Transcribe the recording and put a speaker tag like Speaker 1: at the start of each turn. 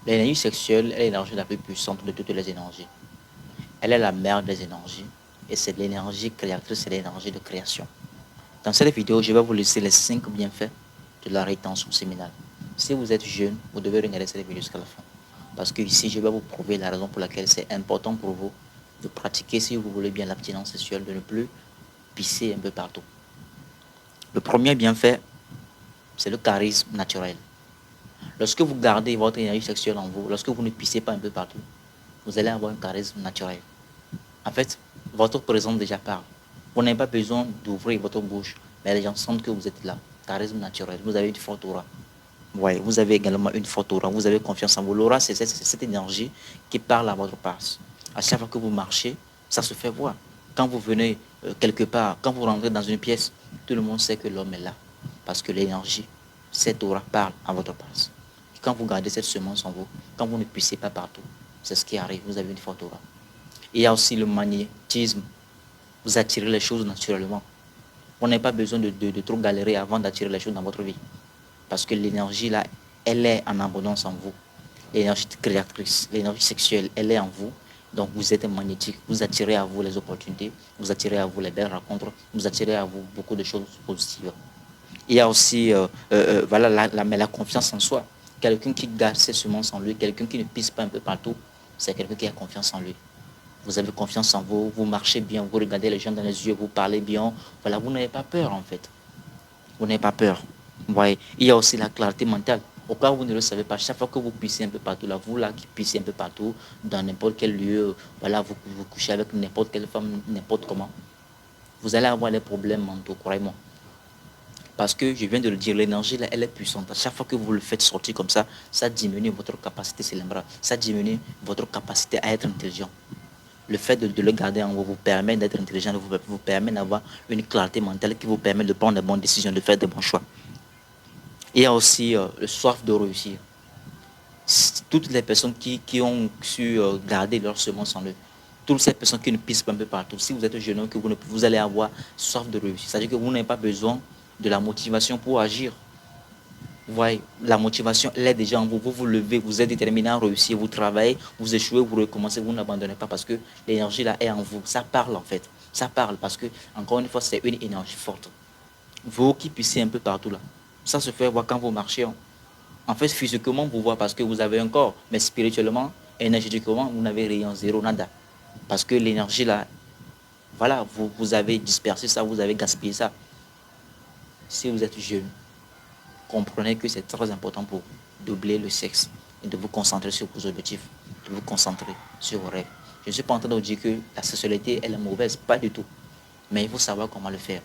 Speaker 1: L'énergie sexuelle est l'énergie la plus puissante de toutes les énergies. Elle est la mère des énergies et c'est l'énergie créatrice, c'est l'énergie de création. Dans cette vidéo, je vais vous laisser les 5 bienfaits de la rétention séminale. Si vous êtes jeune, vous devez regarder cette vidéo jusqu'à la fin. Parce que ici, je vais vous prouver la raison pour laquelle c'est important pour vous de pratiquer, si vous voulez bien, l'abstinence sexuelle, de ne plus pisser un peu partout. Le premier bienfait, c'est le charisme naturel. Lorsque vous gardez votre énergie sexuelle en vous, lorsque vous ne pissez pas un peu partout, vous allez avoir un charisme naturel. En fait, votre présence déjà parle. Vous n'avez pas besoin d'ouvrir votre bouche, mais les gens sentent que vous êtes là. Charisme naturel. Vous avez une forte aura. Ouais, vous avez également une forte aura. Vous avez confiance en vous. L'aura, c'est cette énergie qui parle à votre place. À chaque fois que vous marchez, ça se fait voir. Quand vous venez quelque part, quand vous rentrez dans une pièce, tout le monde sait que l'homme est là. Parce que l'énergie, cette aura parle à votre place. Et quand vous gardez cette semence en vous, quand vous ne puissez pas partout, c'est ce qui arrive. Vous avez une forte aura. Il y a aussi le magnétisme. Vous attirez les choses naturellement. Vous n'avez pas besoin de trop galérer avant d'attirer les choses dans votre vie. Parce que l'énergie, là, elle est en abondance en vous. L'énergie créatrice, l'énergie sexuelle, elle est en vous. Donc vous êtes magnétique. Vous attirez à vous les opportunités. Vous attirez à vous les belles rencontres. Vous attirez à vous beaucoup de choses positives. Il y a aussi voilà, la confiance en soi. Quelqu'un qui garde ses semences en lui, quelqu'un qui ne pisse pas un peu partout, c'est quelqu'un qui a confiance en lui. Vous avez confiance en vous, vous marchez bien, vous regardez les gens dans les yeux, vous parlez bien. Voilà, vous n'avez pas peur en fait. Vous n'avez pas peur. Vous voyez, il y a aussi la clarté mentale. Au cas où vous ne le savez pas, chaque fois que vous pissez un peu partout, là, vous là qui pissez un peu partout, dans n'importe quel lieu, voilà, vous couchez avec n'importe quelle femme, n'importe comment, vous allez avoir des problèmes mentaux, croyez-moi. Parce que je viens de le dire, l'énergie, là, elle est puissante. À chaque fois que vous le faites sortir comme ça diminue votre capacité cérébrale, ça diminue votre capacité à être intelligent. Le fait de le garder en vous vous permet d'être intelligent, vous permet d'avoir une clarté mentale qui vous permet de prendre de bonnes décisions, de faire de bons choix. Il y a aussi le soif de réussir. Toutes les personnes qui ont su garder leur semence en eux, toutes ces personnes qui ne pissent pas un peu partout, si vous êtes jeune, que vous allez avoir soif de réussir. C'est-à-dire que vous n'avez pas besoin de la motivation pour agir. Vous voyez, la motivation, elle est déjà en vous. Vous vous levez, vous êtes déterminé à réussir, vous travaillez, vous échouez, vous recommencez, vous n'abandonnez pas parce que l'énergie là est en vous. Ça parle en fait. Ça parle parce que, encore une fois, c'est une énergie forte. Vous qui pissez un peu partout là, ça se fait voir quand vous marchez. En fait, physiquement, vous voyez parce que vous avez un corps, mais spirituellement, énergétiquement, vous n'avez rien, zéro, nada. Parce que l'énergie là, voilà, vous avez dispersé ça, vous avez gaspillé ça. Si vous êtes jeune, comprenez que c'est très important pour doubler le sexe et de vous concentrer sur vos objectifs, de vous concentrer sur vos rêves. Je ne suis pas en train de vous dire que la sexualité elle est mauvaise, pas du tout. Mais il faut savoir comment le faire.